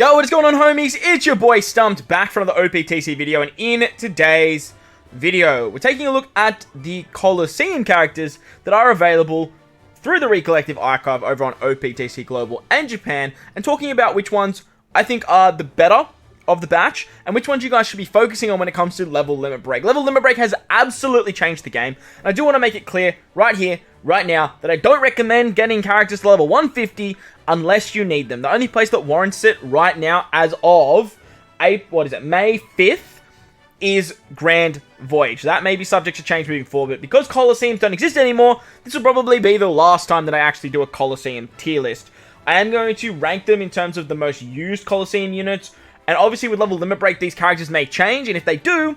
Yo, what is going on, homies? It's your boy StumpD back for another OPTC video, and in today's video, we're taking a look at the Coliseum characters that are available through the Recollective Archive over on OPTC Global and Japan, and talking about which ones I think are the better of the batch, and which ones you guys should be focusing on when it comes to Level Limit Break. Level Limit Break has absolutely changed the game, and I do want to make it clear right here, right now, that I don't recommend getting characters to level 150 unless you need them. The only place that warrants it right now, as of May 5th, is Grand Voyage. That may be subject to change moving forward, but because Coliseums don't exist anymore, this will probably be the last time that I actually do a Coliseum tier list. I am going to rank them in terms of the most used Coliseum units, and obviously with Level Limit Break, these characters may change, and if they do,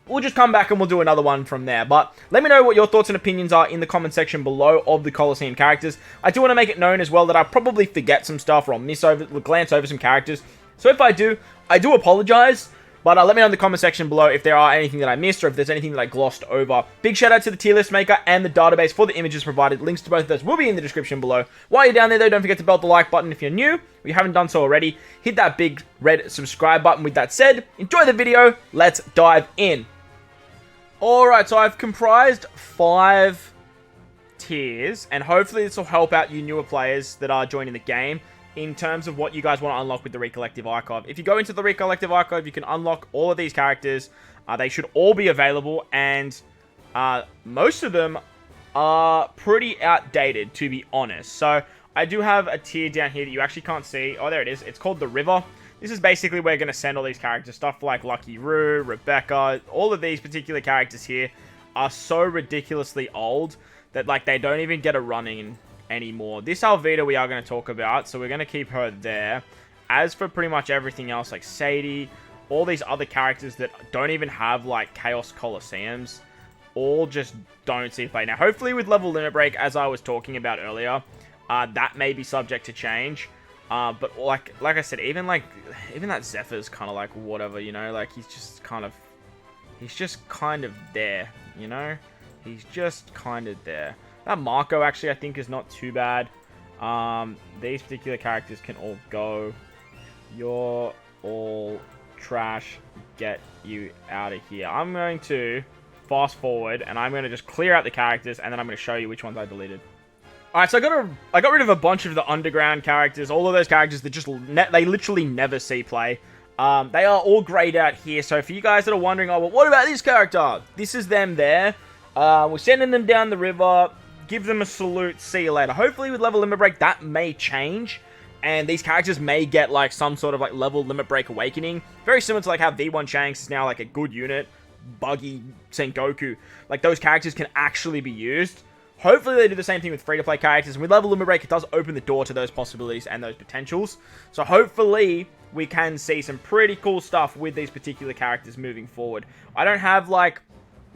we'll just come back and we'll do another one from there. But let me know what your thoughts and opinions are in the comment section below of the Coliseum characters. I do want to make it known as well that I'll probably forget some stuff, or I'll glance over some characters. So if I do apologize. But let me know in the comment section below if there are anything that I missed, or if there's anything that I glossed over. Big shout out to the tier list maker and the database for the images provided. Links to both of those will be in the description below. While you're down there though, don't forget to belt the like button if you're new, or you haven't done so already. Hit that big red subscribe button. With that said, enjoy the video. Let's dive in. Alright, so I've comprised 5 tiers, and hopefully this will help out you newer players that are joining the game in terms of what you guys want to unlock with the Recollective Archive. If you go into the Recollective Archive, you can unlock all of these characters. They should all be available, and most of them are pretty outdated, to be honest. So I do have a tier down here that you actually can't see. Oh, there it is. It's called the River. This is basically where we're going to send all these characters. Stuff like Lucky Roo, Rebecca, all of these particular characters here are so ridiculously old that like they don't even get a run in anymore. This Alvida we are going to talk about, so we're going to keep her there. As for pretty much everything else, like Sadie, all these other characters that don't even have like Chaos Coliseums, all just don't see play. Now, hopefully with Level Limit Break, as I was talking about earlier, that may be subject to change. But like I said, even that Zephyr's kind of like whatever, you know, like he's just kind of there, you know, he's just kind of there. That Marco actually I think is not too bad. These particular characters can all go. You're all trash. Get you out of here. I'm going to fast forward and I'm going to just clear out the characters, and then I'm going to show you which ones I deleted. Alright, so I got rid of a bunch of the underground characters, all of those characters that just, they literally never see play. They are all grayed out here, so for you guys that are wondering, oh, well, what about this character? This is them there. We're sending them down the river, give them a salute, see you later. Hopefully with Level Limit Break, that may change, and these characters may get, like, some sort of, like, Level Limit Break awakening. Very similar to, like, how V1 Shanks is now, like, a good unit. Buggy, Sengoku. Like, those characters can actually be used. Hopefully they do the same thing with free-to-play characters, and with Level Limit Break, it does open the door to those possibilities and those potentials. So hopefully we can see some pretty cool stuff with these particular characters moving forward. I don't have, like,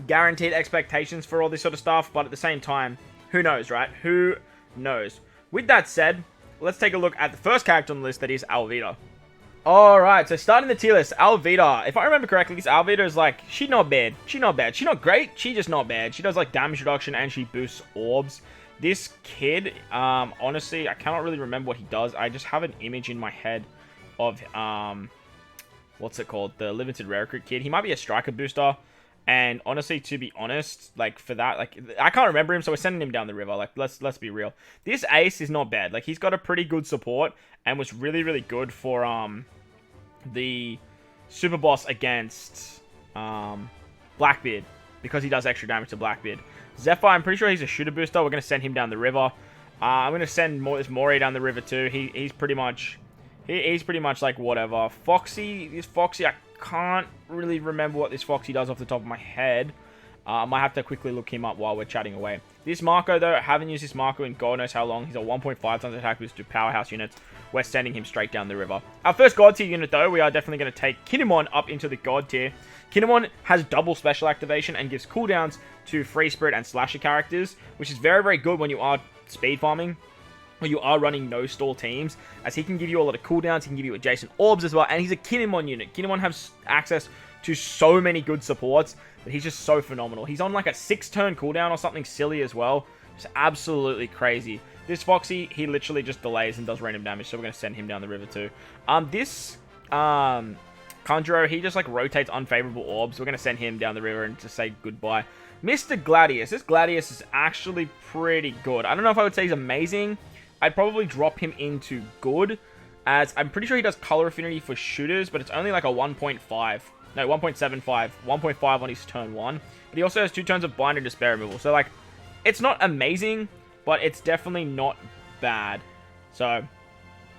guaranteed expectations for all this sort of stuff, but at the same time, who knows, right? Who knows? With that said, let's take a look at the first character on the list, that is Alvida. Alright, so starting the tier list, Alvida. If I remember correctly, this Alvida is like, she's not bad. She's not bad. She's not great. She's just not bad. She does like damage reduction and she boosts orbs. This kid, honestly, I cannot really remember what he does. I just have an image in my head of, what's it called? The limited rare recruit kid. He might be a striker booster. And honestly, to be honest, like for that, like I can't remember him, so we're sending him down the river. Like let's be real. This ace is not bad. Like he's got a pretty good support and was really good for the super boss against Blackbeard, because he does extra damage to Blackbeard. Zephyr, I'm pretty sure he's a shooter booster. We're gonna send him down the river. I'm gonna send this Mori down the river too. He's pretty much like whatever. Foxy, I can't really remember what this Foxy does off the top of my head. I might have to quickly look him up while we're chatting away. This Marco, though, I haven't used this Marco in God knows how long. He's a 1.5 times attack boost to powerhouse units. We're sending him straight down the river. Our first God tier unit, though, we are definitely going to take Kinemon up into the God tier. Kinemon has double special activation and gives cooldowns to Free Spirit and Slasher characters, which is very good when you are speed farming, or you are running no-stall teams, as he can give you a lot of cooldowns, he can give you adjacent orbs as well, and he's a Kinemon unit. Kinemon has access to so many good supports, but he's just so phenomenal. He's on like a 6-turn cooldown or something silly as well. Just absolutely crazy. This Foxy, he literally just delays and does random damage, so we're going to send him down the river too. This Conjuro, he just like rotates unfavorable orbs. We're going to send him down the river and just say goodbye. Mr. Gladius. This Gladius is actually pretty good. I don't know if I would say he's amazing. I'd probably drop him into good, as I'm pretty sure he does color affinity for shooters, but it's only like a 1.5. No, 1.75. 1.5 on his turn 1. But he also has 2 turns of bind and despair removal. So, like, it's not amazing, but it's definitely not bad. So,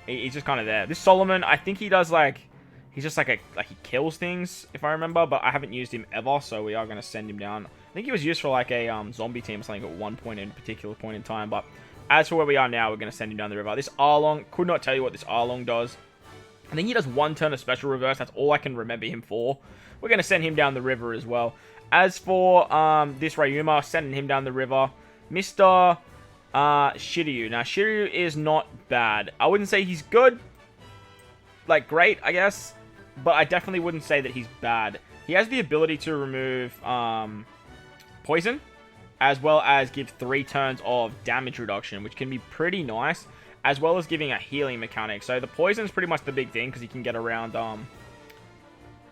he's just kind of there. This Solomon, I think he does, like, he's just like he kills things, if I remember, but I haven't used him ever, so we are going to send him down. I think he was used for, like, a zombie team or something at one point in a particular point in time, but as for where we are now, we're going to send him down the river. This Arlong, could not tell you what this Arlong does. I think he does 1 turn of special reverse. That's all I can remember him for. We're going to send him down the river as well. As for this Ryuma, sending him down the river. Mr. Shiryu. Now, Shiryu is not bad. I wouldn't say he's good. Like, great, I guess. But I definitely wouldn't say that he's bad. He has the ability to remove poison, as well as give 3 turns of damage reduction, which can be pretty nice, as well as giving a healing mechanic. So the poison is pretty much the big thing, because he can get around,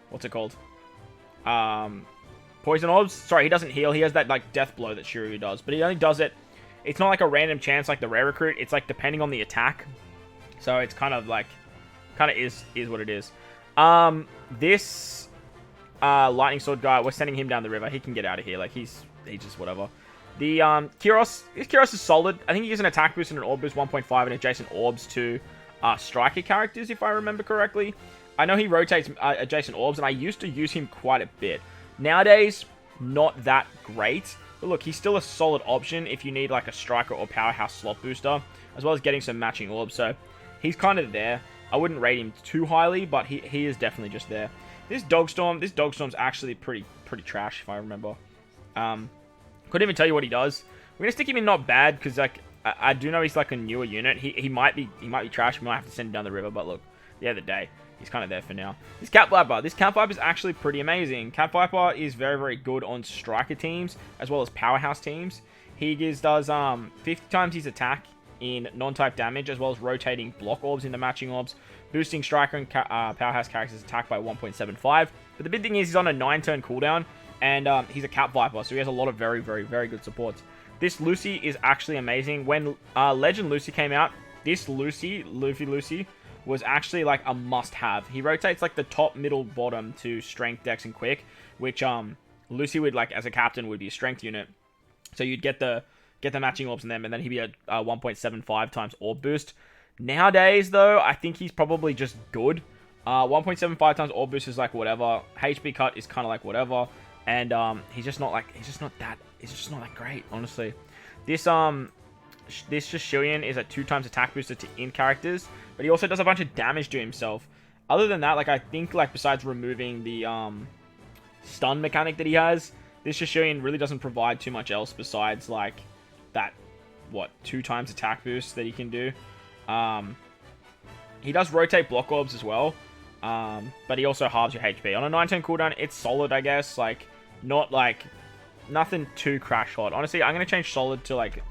what's it called? Poison orbs? Sorry, he doesn't heal. He has that, like, death blow that Shiryu does, but he only does it, it's not like a random chance like the rare recruit, it's like depending on the attack. So it's kind of like, is what it is. This lightning sword guy, we're sending him down the river. He can get out of here. Like, he's just whatever. The Kyros, this Kyros is solid. I think he gives an attack boost and an orb boost 1.5 and adjacent orbs to striker characters, if I remember correctly. I know he rotates adjacent orbs, and I used to use him quite a bit. Nowadays, not that great. But look, he's still a solid option if you need like a striker or powerhouse slot booster, as well as getting some matching orbs. So he's kind of there. I wouldn't rate him too highly, but he is definitely just there. This Dogstorm's actually pretty trash, if I remember. Couldn't even tell you what he does. We're gonna stick him in not bad, because like I do know he's like a newer unit. He might be trash. We might have to send him down the river, but look, the other day, he's kind of there for now. This Cat Viper. This Cat Viper is actually pretty amazing. Cat Viper is very good on striker teams, as well as powerhouse teams. He does 50 times his attack in non-type damage, as well as rotating block orbs into matching orbs, boosting striker and powerhouse characters' attack by 1.75. But the big thing is he's on a 9-turn cooldown, and he's a Cat Viper, so he has a lot of very good supports. This Lucy is actually amazing. When Legend Lucy came out, this Lucy, was actually like a must-have. He rotates like the top, middle, bottom to strength, dex, and quick, which Lucy would, like, as a captain, would be a strength unit. So you'd get the matching orbs in them, and then he'd be a 1.75 times orb boost. Nowadays, though, I think he's probably just good. 1.75 times orb boost is like whatever. HP cut is kind of like whatever, and he's just not that great, honestly. This Shouyin is a 2 times attack booster to in characters, but he also does a bunch of damage to himself. Other than that, like, I think, like, besides removing the stun mechanic that he has, this Shouyin really doesn't provide too much else besides, like, that, 2 times attack boost that he can do. He does rotate block orbs as well, but he also halves your HP. On a 9-turn cooldown, it's solid, I guess. Like, not, like, nothing too crash hot. Honestly, I'm going to change solid to, like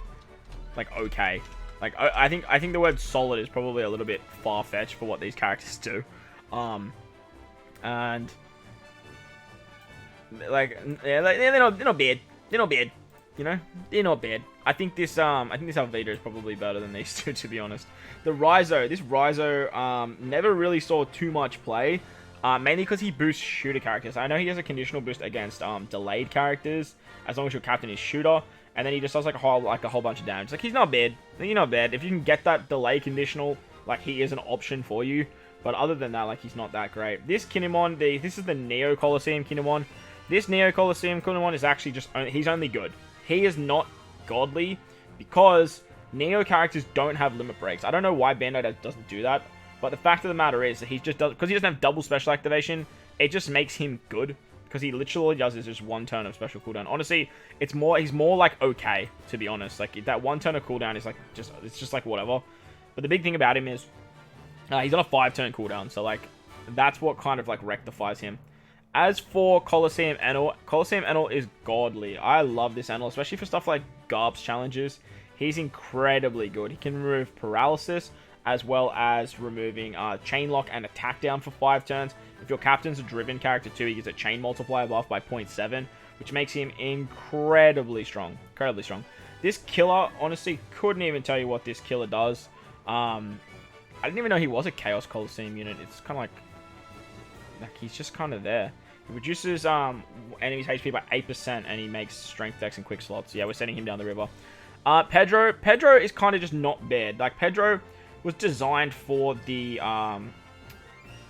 okay. Like, I think the word solid is probably a little bit far-fetched for what these characters do. And like, yeah, like, they're not bad. They're not bad. You know, they're not bad. I think this Alvita is probably better than these two, to be honest. The Raizo, this Raizo never really saw too much play, mainly because he boosts shooter characters. I know he has a conditional boost against delayed characters, as long as your captain is shooter, and then he just does like a whole bunch of damage. Like, he's not bad. He's not bad. If you can get that delay conditional, like, he is an option for you. But other than that, like, he's not that great. This Kinemon, this is the Neo Coliseum Kinemon. This Neo Coliseum Kinemon is actually just, he's only good. He is not godly, because Neo characters don't have limit breaks. I don't know why Bandai doesn't do that, but the fact of the matter is that he just does, because he doesn't have double special activation, it just makes him good, because he literally does just 1 turn of special cooldown. Honestly, he's more like okay, to be honest. Like, that 1 turn of cooldown is like it's just like whatever. But the big thing about him is he's on a 5-turn cooldown, so like that's what kind of like rectifies him. As for Coliseum Enel is godly. I love this Enel, especially for stuff like Garb's challenges. he's incredibly good. He can remove paralysis, as well as removing chain lock and attack down for 5 turns. If your captain's a driven character too, he gets a chain multiplier buff by 0.7, which makes him incredibly strong. Incredibly strong. This killer, honestly, couldn't even tell you what this killer does. I didn't even know he was a Chaos Coliseum unit. It's kind of like he's just kind of there. He reduces enemies' HP by 8%, and he makes strength decks and quick slots. Yeah, we're sending him down the river. Pedro is kind of just not bad. Like, Pedro was designed for the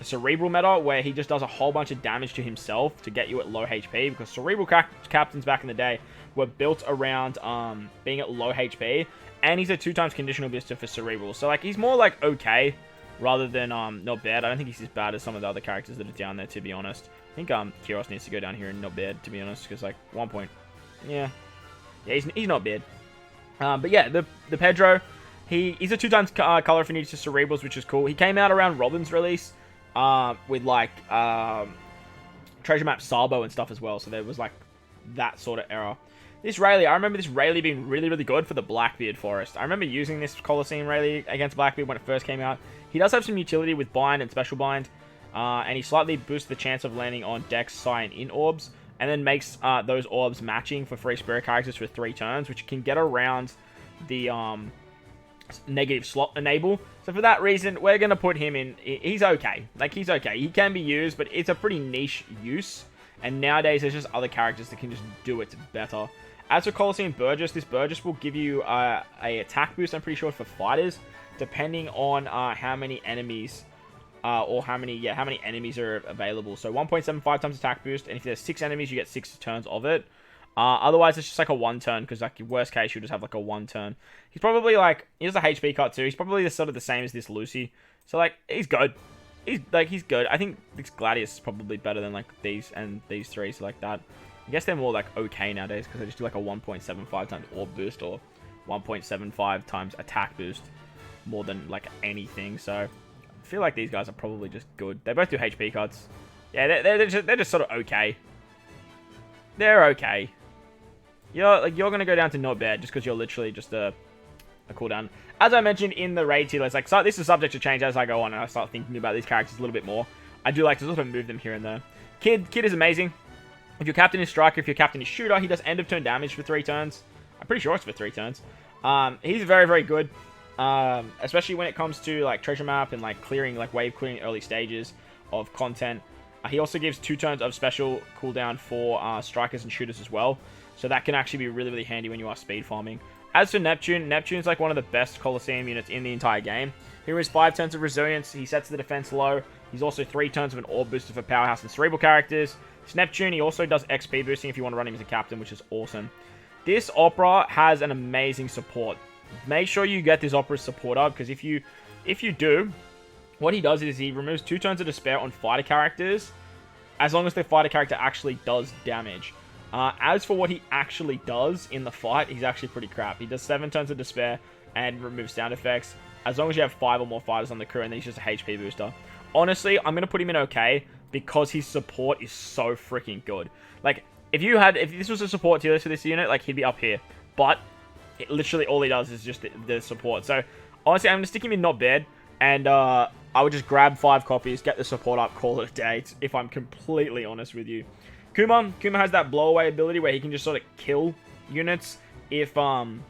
cerebral meta, where he just does a whole bunch of damage to himself to get you at low HP, because cerebral captains back in the day were built around being at low HP, and he's a 2x conditional booster for cerebral. So, like, he's more like okay rather than not bad. I don't think he's as bad as some of the other characters that are down there, to be honest. I think Kiros needs to go down here and not bad, to be honest, because, like, 1 point. Yeah, he's not bad. But yeah, the Pedro, he's a 2x color affinity to cerebrals, which is cool. He came out around Robin's release with, like, treasure map Sabo and stuff as well, so there was, like, that sort of era. This Rayleigh, I remember this Rayleigh being really, really good for the Blackbeard Forest. I remember using this Coliseum Rayleigh against Blackbeard when it first came out. He does have some utility with Bind and Special Bind, and he slightly boosts the chance of landing on Dex, Psi, and In orbs, and then makes those orbs matching for free spirit characters for 3 turns, which can get around the negative slot enable. So for that reason, we're going to put him in. He's okay. Like, he's okay. He can be used, but it's a pretty niche use, and nowadays there's just other characters that can just do it better. As for Coliseum Burgess, this Burgess will give you a attack boost, I'm pretty sure, for fighters, depending on how many enemies or how many enemies are available. So 1.75 times attack boost, and if there's 6 enemies, you get 6 turns of it. Otherwise, it's just like a 1 turn, because, like, worst case, you'll just have like a 1 turn. He's probably, like, he has a HP cut too. He's probably the sort of the same as this Lucy. So, like, he's good. He's good. I think this Gladius is probably better than, like, these and these 3, so like that. I guess they're more, like, okay nowadays, because they just do, like, a 1.75 times orb boost, or 1.75 times attack boost, more than, like, anything. So I feel like these guys are probably just good. They both do HP cuts. Yeah, they're just sort of okay. They're okay. You're gonna go down to not bad just because you're literally just a cooldown. As I mentioned in the raid tier list, like, so this is subject to change as I go on and I start thinking about these characters a little bit more. I do like to sort of move them here and there. Kid is amazing. If your captain is striker, if your captain is shooter, he does end of turn damage for 3 turns. I'm pretty sure it's for 3 turns. He's very, very good. Especially when it comes to, like, treasure map and, like, clearing, like, wave clearing early stages of content. He also gives 2 turns of special cooldown for strikers and shooters as well. So that can actually be really, really handy when you are speed farming. As for Neptune's like one of the best Coliseum units in the entire game. He has 5 turns of resilience. He sets the defense low. He's also 3 turns of an orb booster for powerhouse and cerebral characters. This Neptune, he also does XP boosting if you want to run him as a captain, which is awesome. This Opera has an amazing support. Make sure you get this Opera's support up, because if you do, what he does is he removes 2 turns of despair on fighter characters, as long as the fighter character actually does damage. As for what he actually does in the fight, he's actually pretty crap. He does 7 turns of despair and removes sound effects, as long as you have 5 or more fighters on the crew, and then he's just a HP booster. Honestly, I'm going to put him in okay, because his support is so freaking good. Like, if this was a support tier list for this unit, like, he'd be up here. But literally all he does is just the support. So, honestly, I'm going to stick him in not bad, and I would just grab 5 copies, get the support up, call it a day, if I'm completely honest with you. Kuma has that blow away ability where he can just sort of kill units if they're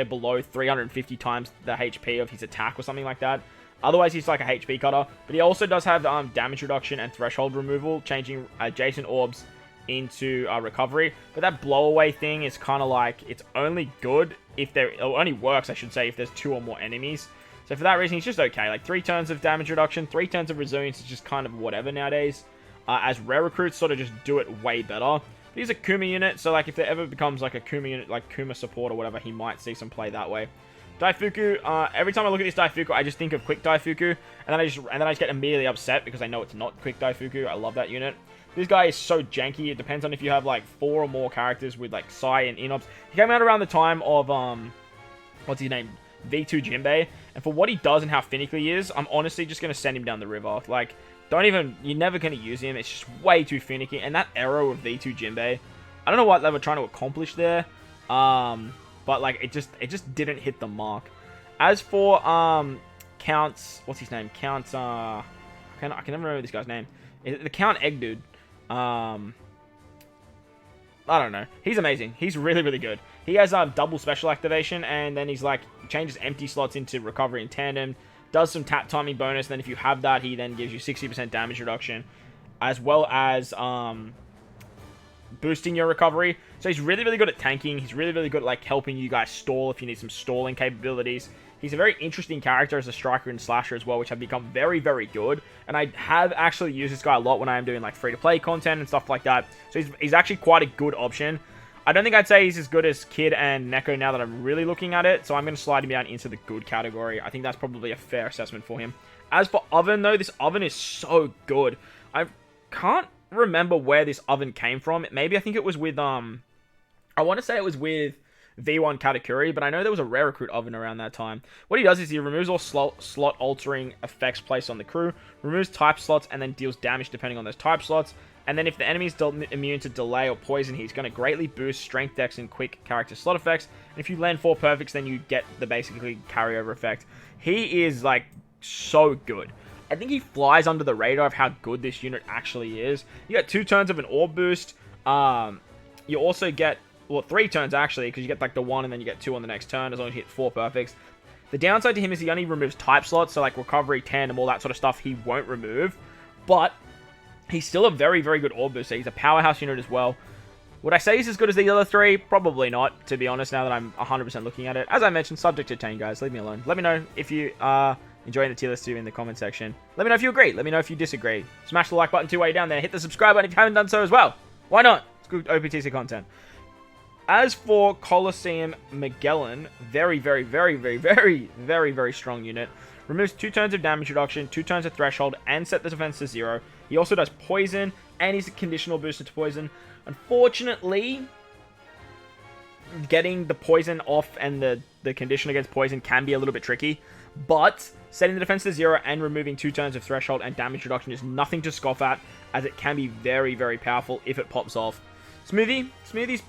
below 350 times the HP of his attack or something like that. Otherwise, he's like a HP cutter. But he also does have damage reduction and threshold removal, changing adjacent orbs into recovery. But that blow away thing is kind of like, it's only good if it only works, I should say, if there's 2 or more enemies. So for that reason, he's just okay. Like, 3 turns of damage reduction, 3 turns of resilience is just kind of whatever nowadays. As rare recruits sort of just do it way better. But he's a Kuma unit, so like if there ever becomes like a Kuma unit, like Kuma support or whatever, he might see some play that way. Daifuku, every time I look at this Daifuku, I just think of Quick Daifuku, and then I just get immediately upset because I know it's not Quick Daifuku. I love that unit. This guy is so janky. It depends on if you have like 4 or more characters with like Psi and Inobs. He came out around the time of what's his name? V2 Jinbei, and for what he does and how finicky he is, I'm honestly just going to send him down the river. Like, you're never going to use him, it's just way too finicky, and that arrow of V2 Jinbei, I don't know what they were trying to accomplish there. But like it just didn't hit the mark. As for Count's, what's his name? Count's I can never remember this guy's name. The Count Egg dude. I don't know. He's amazing. He's really, really good. He has double special activation, and then he's like changes empty slots into recovery in tandem. Does some tap timing bonus. And then if you have that, he then gives you 60% damage reduction, as well as boosting your recovery. So he's really, really good at tanking. He's really, really good at like helping you guys stall if you need some stalling capabilities. He's a very interesting character as a striker and slasher as well, which have become very, very good. And I have actually used this guy a lot when I am doing like free-to-play content and stuff like that. So he's actually quite a good option. I don't think I'd say he's as good as Kid and Neko now that I'm really looking at it. So I'm going to slide him down into the good category. I think that's probably a fair assessment for him. As for Oven though, this Oven is so good. I can't remember where this Oven came from. Maybe I think it was with, I want to say it was with V1 Katakuri, but I know there was a rare recruit Oven around that time. What he does is he removes all slot altering effects placed on the crew, removes type slots, and then deals damage depending on those type slots. And then if the enemy is immune to delay or poison, he's going to greatly boost strength, dex, and quick character slot effects. And if you land 4 perfects, then you get the basically carryover effect. He is like so good. I think he flies under the radar of how good this unit actually is. You get 2 turns of an orb boost. You also get, well, 3 turns actually, because you get like the 1 and then you get 2 on the next turn as long as you hit 4 perfects. The downside to him is he only removes type slots, so like recovery, tandem, all that sort of stuff he won't remove. But he's still a very, very good orb booster. He's a powerhouse unit as well. Would I say he's as good as the other 3? Probably not, to be honest, now that I'm 100% looking at it. As I mentioned, subject to change, guys. Leave me alone. Let me know if you are enjoying the tier list too in the comment section. Let me know if you agree. Let me know if you disagree. Smash the like button too while you're down there. Hit the subscribe button if you haven't done so as well. Why not? It's good OPTC content. As for COLISEUM Magellan, very, very, very, very, very, very, very strong unit. Removes 2 turns of damage reduction, 2 turns of threshold, and set the defense to 0. He also does poison, and he's a conditional booster to poison. Unfortunately, getting the poison off and the condition against poison can be a little bit tricky. But setting the defense to 0 and removing 2 turns of threshold and damage reduction is nothing to scoff at, as it can be very, very powerful if it pops off. Smoothie's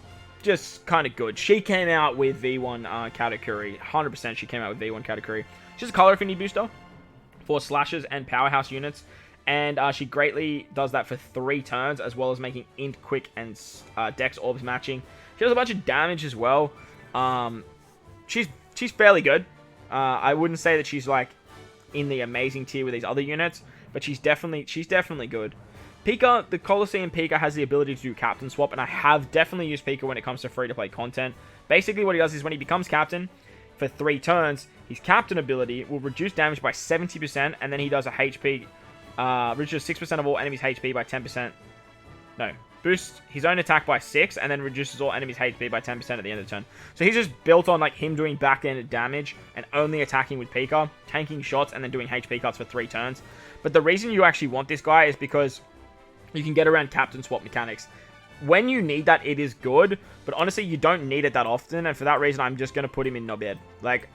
just kind of good. She came out with V1 Katakuri. 100% she came out with V1 Katakuri. She's a color affinity booster for slashers and powerhouse units. And she greatly does that for 3 turns, as well as making int, quick, and dex orbs matching. She does a bunch of damage as well. She's fairly good. I wouldn't say that she's like in the amazing tier with these other units, but she's definitely good. PeaChill, the COLISEUM PeaChill has the ability to do captain swap, and I have definitely used PeaChill when it comes to free-to-play content. Basically, what he does is when he becomes captain for 3 turns, his captain ability will reduce damage by 70%, and then he does a HP, reduces 6% of all enemies' HP by 10%. No, boosts his own attack by 6, and then reduces all enemies' HP by 10% at the end of the turn. So he's just built on like him doing back-ended damage and only attacking with PeaChill, tanking shots, and then doing HP cuts for 3 turns. But the reason you actually want this guy is because you can get around captain swap mechanics. When you need that, it is good, but honestly, you don't need it that often, and for that reason, I'm just going to put him in no bed. Like,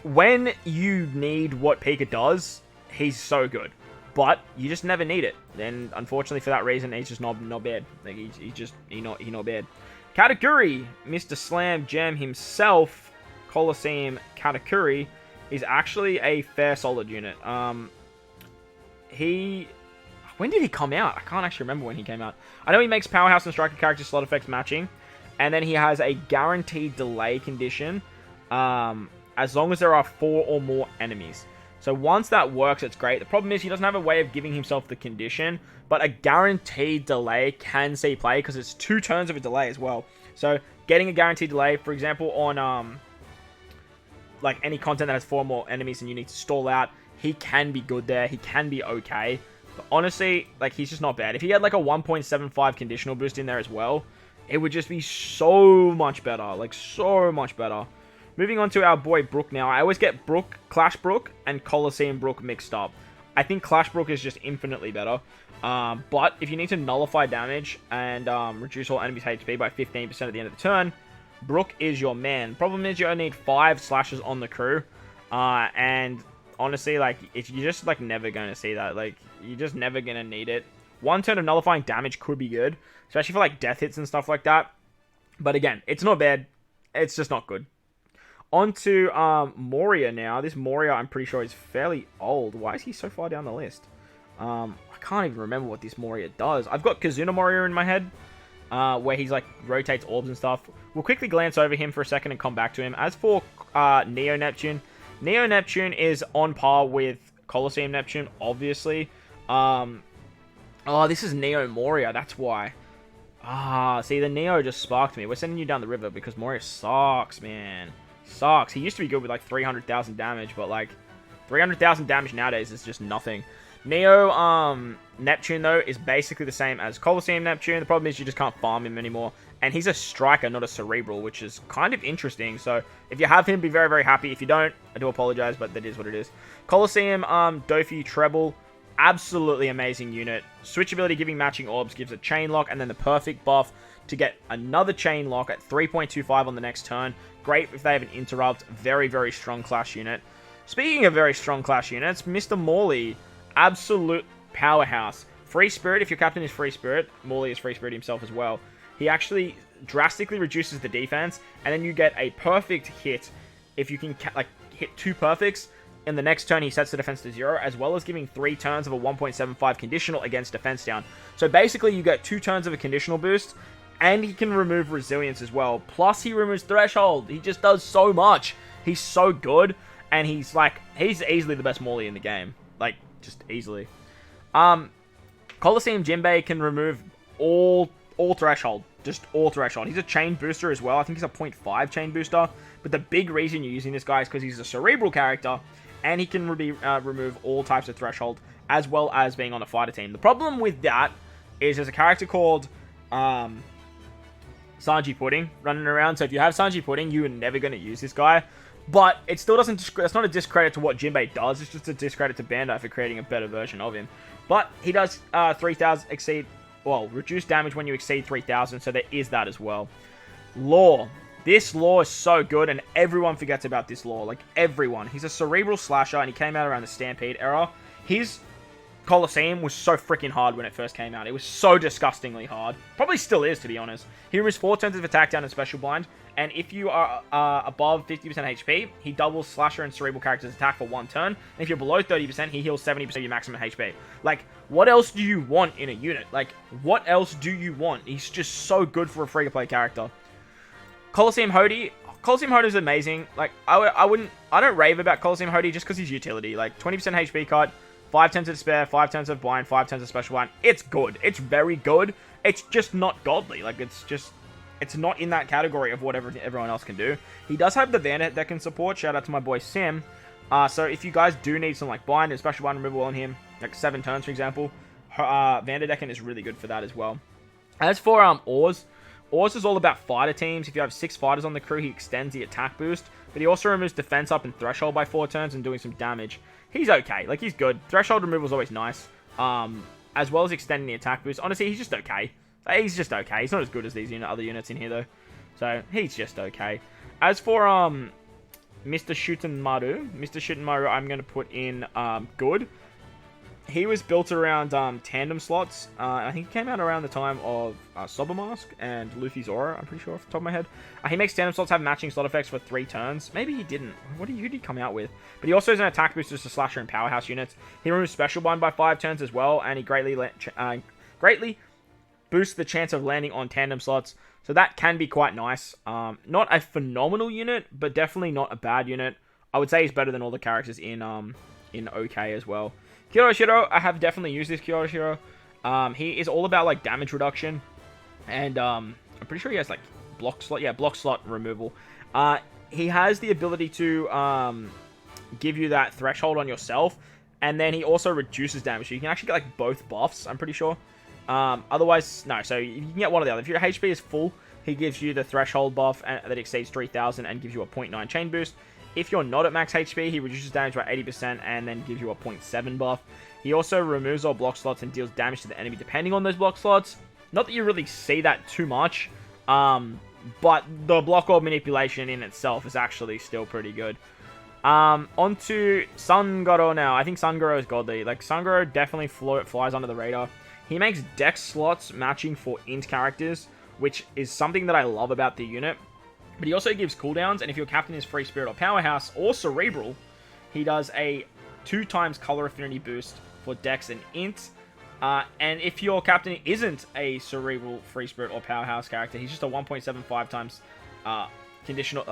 when you need what PeaChill does, he's so good, but you just never need it. Then, unfortunately, for that reason, he's just not bad. Like, he's not bad. Katakuri, Mr. Slam Jam himself, COLISEUM Katakuri, is actually a fair solid unit. When did he come out? I can't actually remember when he came out. I know he makes powerhouse and striker character slot effects matching. And then he has a guaranteed delay condition as long as there are 4 or more enemies. So once that works, it's great. The problem is he doesn't have a way of giving himself the condition, but a guaranteed delay can see play because it's 2 turns of a delay as well. So getting a guaranteed delay, for example, on like any content that has 4 or more enemies and you need to stall out, he can be good there. He can be okay. But honestly, like, he's just not bad. If he had like a 1.75 conditional boost in there as well, it would just be so much better. Like, so much better. Moving on to our boy Brook now. I always get Clash Brook and COLISEUM Brook mixed up. I think Clash Brook is just infinitely better. But if you need to nullify damage and reduce all enemies' HP by 15% at the end of the turn, Brook is your man. Problem is you only need 5 slashes on the crew. And honestly, like, if you're just like never going to see that. Like, you're just never going to need it. 1 turn of nullifying damage could be good, especially for like death hits and stuff like that. But again, it's not bad. It's just not good. On to Moria now. This Moria, I'm pretty sure, is fairly old. Why is he so far down the list? I can't even remember what this Moria does. I've got Kazuna Moria in my head, where he's like rotates orbs and stuff. We'll quickly glance over him for a second and come back to him. As for Neo Neptune is on par with Colosseum Neptune, obviously. Oh, this is Neo Moria. That's why. See, the Neo just sparked me. We're sending you down the river because Moria sucks, man. Sucks. He used to be good with like 300,000 damage, but like 300,000 damage nowadays is just nothing. Neo Neptune though is basically the same as Colosseum Neptune. The problem is you just can't farm him anymore, and he's a striker, not a cerebral, which is kind of interesting. So if you have him, be very, very happy. If you don't, I do apologize, but that is what it is. Colosseum Dofi Treble, absolutely amazing unit. Switch ability giving matching orbs gives a chain lock, and then the perfect buff to get another chain lock at 3.25 on the next turn. Great if they have an interrupt. Very, very strong clash unit. Speaking of very strong clash units, Mr. Morley, absolute powerhouse. Free Spirit, if your captain is Free Spirit, Morley is Free Spirit himself as well. He actually drastically reduces the defense, and then you get a perfect hit if you can hit 2 perfects. In the next turn, he sets the defense to 0, as well as giving 3 turns of a 1.75 conditional against defense down. So basically, you get 2 turns of a conditional boost, and he can remove resilience as well. Plus, he removes threshold. He just does so much. He's so good, and he's easily the best Morley in the game. Like, just easily. Colosseum Jinbei can remove all threshold. Just all threshold. He's a chain booster as well. I think he's a 0.5 chain booster. But the big reason you're using this guy is because he's a cerebral character, and he can remove all types of threshold, as well as being on a fighter team. The problem with that is there's a character called Sanji Pudding running around. So if you have Sanji Pudding, you are never going to use this guy. But it still doesn't. It's not a discredit to what Jinbei does. It's just a discredit to Bandai for creating a better version of him. But he does 3,000 exceed. Well, reduce damage when you exceed 3,000. So there is that as well. Lore. This lore is so good, and everyone forgets about this lore. Like, everyone. He's a cerebral slasher, and he came out around the Stampede era. His Colosseum was so freaking hard when it first came out. It was so disgustingly hard. Probably still is, to be honest. He removes 4 turns of attack down and special blind, and if you are above 50% HP, he doubles slasher and cerebral characters' attack for 1 turn. And if you're below 30%, he heals 70% of your maximum HP. Like, what else do you want in a unit? Like, what else do you want? He's just so good for a free-to-play character. Colosseum Hody is amazing. Like, I don't rave about Colosseum Hody just because he's utility. Like, 20% HP cut, 5 turns of despair, 5 turns of blind, 5 turns of special blind. It's good. It's very good. It's just not godly. Like, it's not in that category of what everyone else can do. He does have the Vandit that can support. Shout out to my boy Sim. So if you guys do need some like blind and special blind removal on him, like 7 turns for example, Vanderdecken is really good for that as well. As for Oars is all about fighter teams. If you have 6 fighters on the crew, he extends the attack boost, but he also removes defense up and threshold by 4 turns and doing some damage. He's okay. Like, he's good. Threshold removal is always nice, as well as extending the attack boost. Honestly, he's just okay. He's just okay. He's not as good as these other units in here, though. So, he's just okay. As for Mr. Shutenmaru, I'm going to put in good. He was built around tandem slots. I think he came out around the time of Sober Mask and Luffy's Aura, I'm pretty sure off the top of my head. He makes tandem slots have matching slot effects for 3 turns. Maybe he didn't. Who did he come out with? But he also has an attack boost to Slasher and Powerhouse units. He removes Special Bind by 5 turns as well, and he greatly boosts the chance of landing on tandem slots. So that can be quite nice. Not a phenomenal unit, but definitely not a bad unit. I would say he's better than all the characters in OK as well. Kiyoshiro, I have definitely used this Kiyoshiro. He is all about like damage reduction, and I'm pretty sure he has like block slot removal. He has the ability to give you that threshold on yourself, and then he also reduces damage. So you can actually get like both buffs, I'm pretty sure. Otherwise, no. So you can get one or the other. If your HP is full, he gives you the threshold buff that exceeds 3,000 and gives you a 0.9 chain boost. If you're not at max HP, he reduces damage by 80% and then gives you a 0.7 buff. He also removes all block slots and deals damage to the enemy depending on those block slots. Not that you really see that too much, but the block orb manipulation in itself is actually still pretty good. On to Sangoro now. I think Sangoro is godly. Like, Sangoro definitely flies under the radar. He makes dex slots matching for int characters, which is something that I love about the unit. But he also gives cooldowns, and if your captain is Free Spirit or Powerhouse or Cerebral, he does a 2x color affinity boost for dex and int. And if your captain isn't a Cerebral, Free Spirit, or Powerhouse character, he's just a 1.75 times conditional,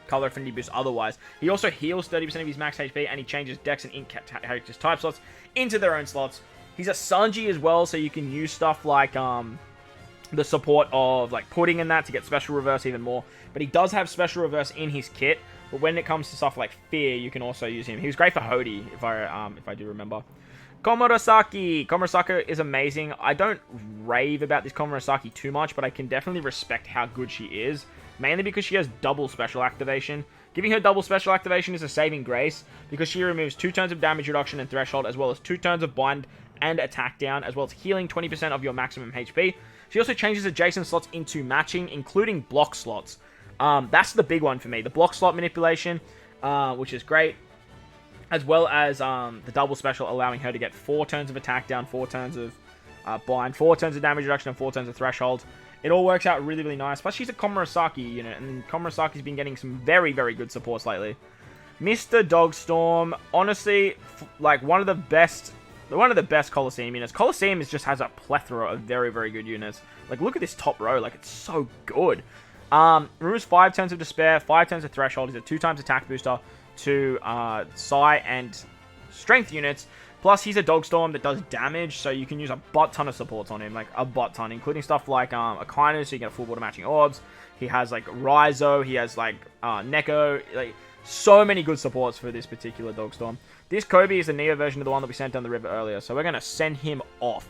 color affinity boost otherwise. He also heals 30% of his max HP, and he changes dex and int characters type slots into their own slots. He's a Sanji as well, so you can use stuff like the support of like Pudding and that to get special reverse even more. But he does have special reverse in his kit. But when it comes to stuff like Fear, you can also use him. He was great for Hody, if I do remember. Komurasaki. Komurasaki is amazing. I don't rave about this Komurasaki too much, but I can definitely respect how good she is. Mainly because she has double special activation. Giving her double special activation is a saving grace, because she removes 2 turns of damage reduction and threshold, as well as 2 turns of bind and attack down, as well as healing 20% of your maximum HP. She also changes adjacent slots into matching, including block slots. That's the big one for me. The block slot manipulation, which is great. As well as the double special, allowing her to get 4 turns of attack down, 4 turns of bind, 4 turns of damage reduction, and 4 turns of threshold. It all works out really, really nice. Plus, she's a Komurasaki unit, and Komurasaki's been getting some very, very good supports lately. Mr. Dogstorm, honestly, like one of the best Coliseum units. Coliseum just has a plethora of very, very good units. Like, look at this top row. Like, it's so good. Removes 5 turns of Despair, 5 turns of Threshold. He's a 2 times attack booster to Psi and Strength units. Plus, he's a Dogstorm that does damage, so you can use a butt ton of supports on him. Like, a butt ton, including stuff like Akainu, so you get a full border matching orbs. He has, like, Raizo. He has, like, Neko. Like, so many good supports for this particular Dogstorm. This Kobe is the Neo version of the one that we sent down the river earlier, so we're going to send him off.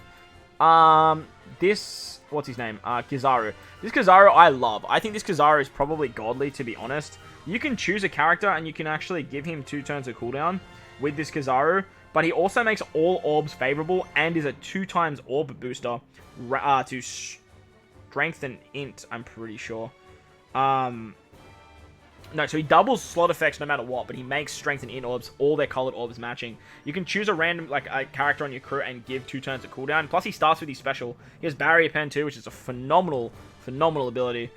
What's his name? Kizaru. This Kizaru I love. I think this Kizaru is probably godly, to be honest. You can choose a character, and you can actually give him 2 turns of cooldown with this Kizaru, but he also makes all orbs favorable, and is a 2 times orb booster to strength and int, I'm pretty sure. No, so he doubles slot effects no matter what, but he makes strength and int orbs, all their colored orbs matching. You can choose a random, like, a character on your crew and give 2 turns of cooldown. Plus, he starts with his special. He has Barrier Pen too, which is a phenomenal ability.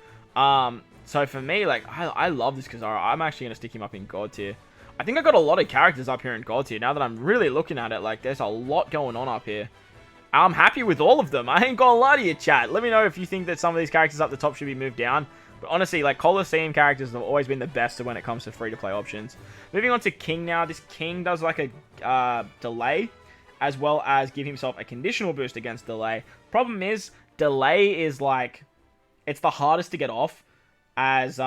So for me, like, I love this Kizaru. I'm actually going to stick him up in God tier. I think I got a lot of characters up here in God tier. Now that I'm really looking at it, like, there's a lot going on up here. I'm happy with all of them. I ain't gonna lie to you, chat. Let me know if you think that some of these characters up the top should be moved down. But honestly, like, Coliseum characters have always been the best when it comes to free-to-play options. Moving on to King now. This King does, like, a delay, as well as give himself a conditional boost against delay. Problem is, delay is, like, it's the hardest to get off, as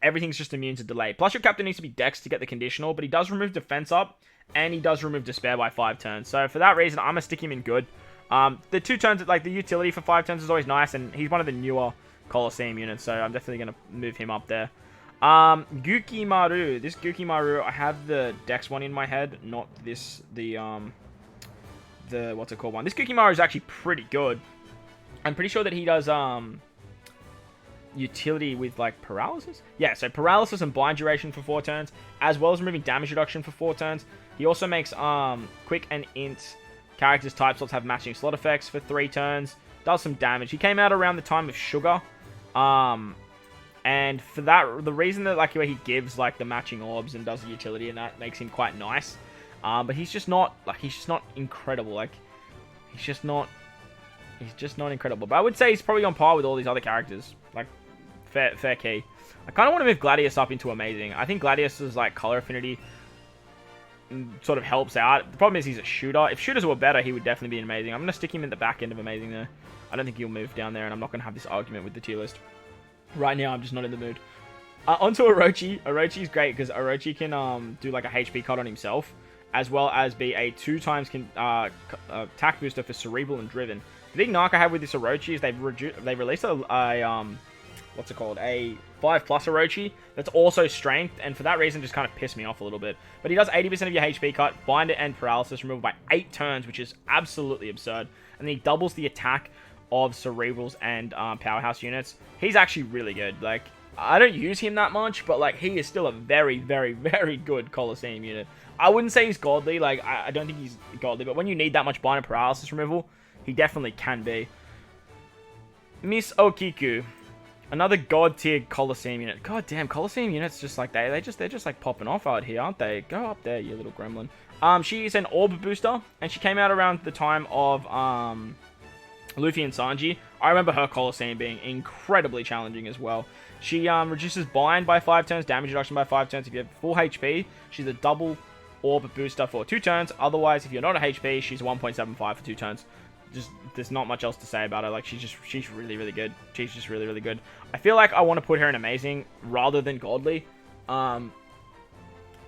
everything's just immune to delay. Plus, your captain needs to be dex to get the conditional, but he does remove defense up, and he does remove despair by 5 turns. So, for that reason, I'm going to stick him in good. The 2 turns, like, the utility for 5 turns is always nice, and he's one of the newer Coliseum units, so I'm definitely going to move him up there. Gukimaru. This Gukimaru, I have the Dex one in my head, not this, the what's it called one. This Gukimaru is actually pretty good. I'm pretty sure that he does, utility with, like, paralysis? Yeah, so paralysis and bind duration for 4 turns, as well as removing damage reduction for 4 turns. He also makes, quick and int characters type slots have matching slot effects for 3 turns. Does some damage. He came out around the time of Sugar. And for that, the reason that, like, where he gives, like, the matching orbs and does the utility, and that makes him quite nice. But he's just not, like, he's just not incredible. Like, he's just not incredible. But I would say he's probably on par with all these other characters. Like, fair key. I kind of want to move Gladius up into Amazing. I think Gladius's, like, color affinity sort of helps out. The problem is he's a shooter. If shooters were better, he would definitely be Amazing. I'm going to stick him in the back end of Amazing, though. I don't think he'll move down there, and I'm not going to have this argument with the tier list. Right now, I'm just not in the mood. Onto Orochi. Orochi's great, because Orochi can do, like, a HP cut on himself, as well as be a 2 times attack booster for Cerebral and Driven. The big knock I have with this Orochi is they've released a what's it called? A 5+ Orochi that's also strength, and for that reason just kind of pissed me off a little bit. But he does 80% of your HP cut, bind it, and paralysis removal by 8 turns, which is absolutely absurd. And then he doubles the attack of Cerebrals and Powerhouse units. He's actually really good. Like, I don't use him that much, but, like, he is still a very, very, very good Coliseum unit. I wouldn't say he's godly. Like, I don't think he's godly, but when you need that much bind and paralysis removal, he definitely can be. Miss Okiku. Another god tier Coliseum unit. God damn, Coliseum units just like they're just like popping off out here, aren't they? Go up there, you little gremlin. She is an orb booster, and she came out around the time of Luffy and Sanji. I remember her Coliseum being incredibly challenging as well. She reduces bind by 5 turns, damage reduction by 5 turns. If you have full HP, she's a double orb booster for 2 turns. Otherwise, if you're not a HP, she's 1.75 for 2 turns. Just, there's not much else to say about her. Like, she's really, really good. She's just really, really good. I feel like I want to put her in Amazing rather than Godly.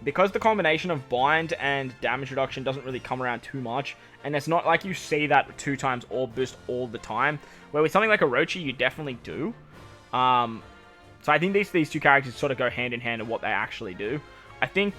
Because the combination of bind and damage reduction doesn't really come around too much. And it's not like you see that 2 times orb boost all the time. Where with something like Orochi, you definitely do. So I think these 2 characters sort of go hand in hand in what they actually do. I think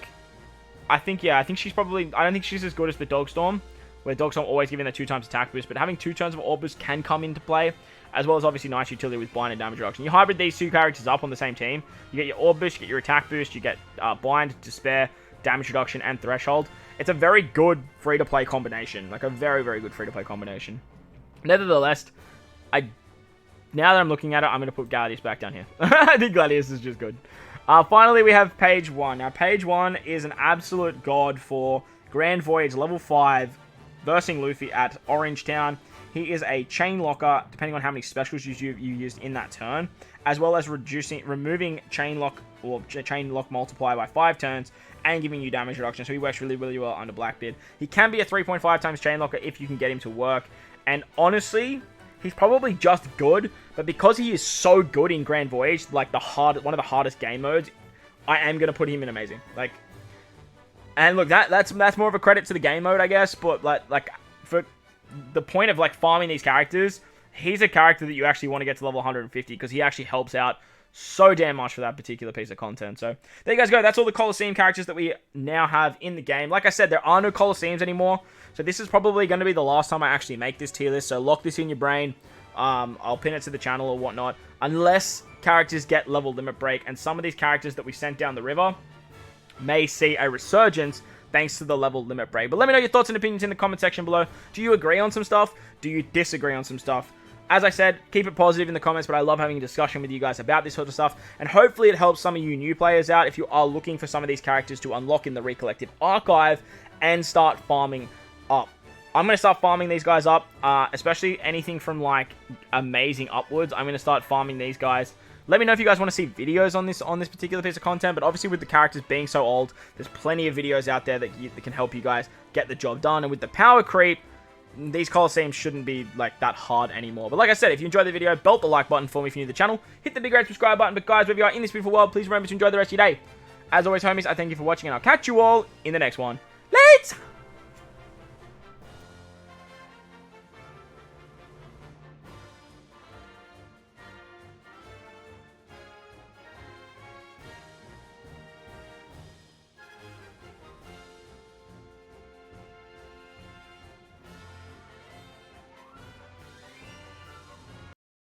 she's probably... I don't think she's as good as the Dogstorm, where Dogstorm always giving the 2 times attack boost, but having 2 turns of orb boost can come into play, as well as obviously nice utility with bind and damage reduction. You hybrid these 2 characters up on the same team, you get your orb boost, you get your attack boost, you get bind, despair, damage reduction, and threshold. It's a very good free-to-play combination, like a very, very good free-to-play combination. Nevertheless, now that I'm looking at it, I'm going to put Gladius back down here. I think Gladius is just good. Finally, we have Page 1. Now, Page 1 is an absolute god for Grand Voyage level 5, versing Luffy at Orange Town. He is a chain locker, depending on how many specials you used in that turn, as well as removing chain lock or chain lock multiplier by 5 turns and giving you damage reduction. So he works really, really well under Blackbeard. He can be a 3.5 times chain locker if you can get him to work. And honestly, he's probably just good, but because he is so good in Grand Voyage, like one of the hardest game modes, I am gonna put him in Amazing. Like, and look, that's more of a credit to the game mode, I guess. But like for the point of like farming these characters, he's a character that you actually want to get to level 150 because he actually helps out so damn much for that particular piece of content. So there you guys go. That's all the Coliseum characters that we now have in the game. Like I said, there are no Coliseums anymore. So this is probably going to be the last time I actually make this tier list. So lock this in your brain. I'll pin it to the channel or whatnot. Unless characters get level limit break. And some of these characters that we sent down the river may see a resurgence thanks to the level limit break. But let me know your thoughts and opinions in the comment section below. Do you agree on some stuff? Do you disagree on some stuff? As I said, keep it positive in the comments, but I love having a discussion with you guys about this sort of stuff. And hopefully it helps some of you new players out if you are looking for some of these characters to unlock in the Recollective Archive and start farming up. I'm going to start farming these guys up, especially anything from like Amazing upwards. I'm going to start farming these guys. Let me know if you guys want to see videos on this particular piece of content, but obviously with the characters being so old, there's plenty of videos out there that can help you guys get the job done. And with the power creep, these Coliseums shouldn't be like that hard anymore. But like I said, if you enjoyed the video, belt the like button for me if you're new to the channel. Hit the big red subscribe button. But guys, wherever you are in this beautiful world, please remember to enjoy the rest of your day. As always, homies, I thank you for watching, and I'll catch you all in the next one. Later!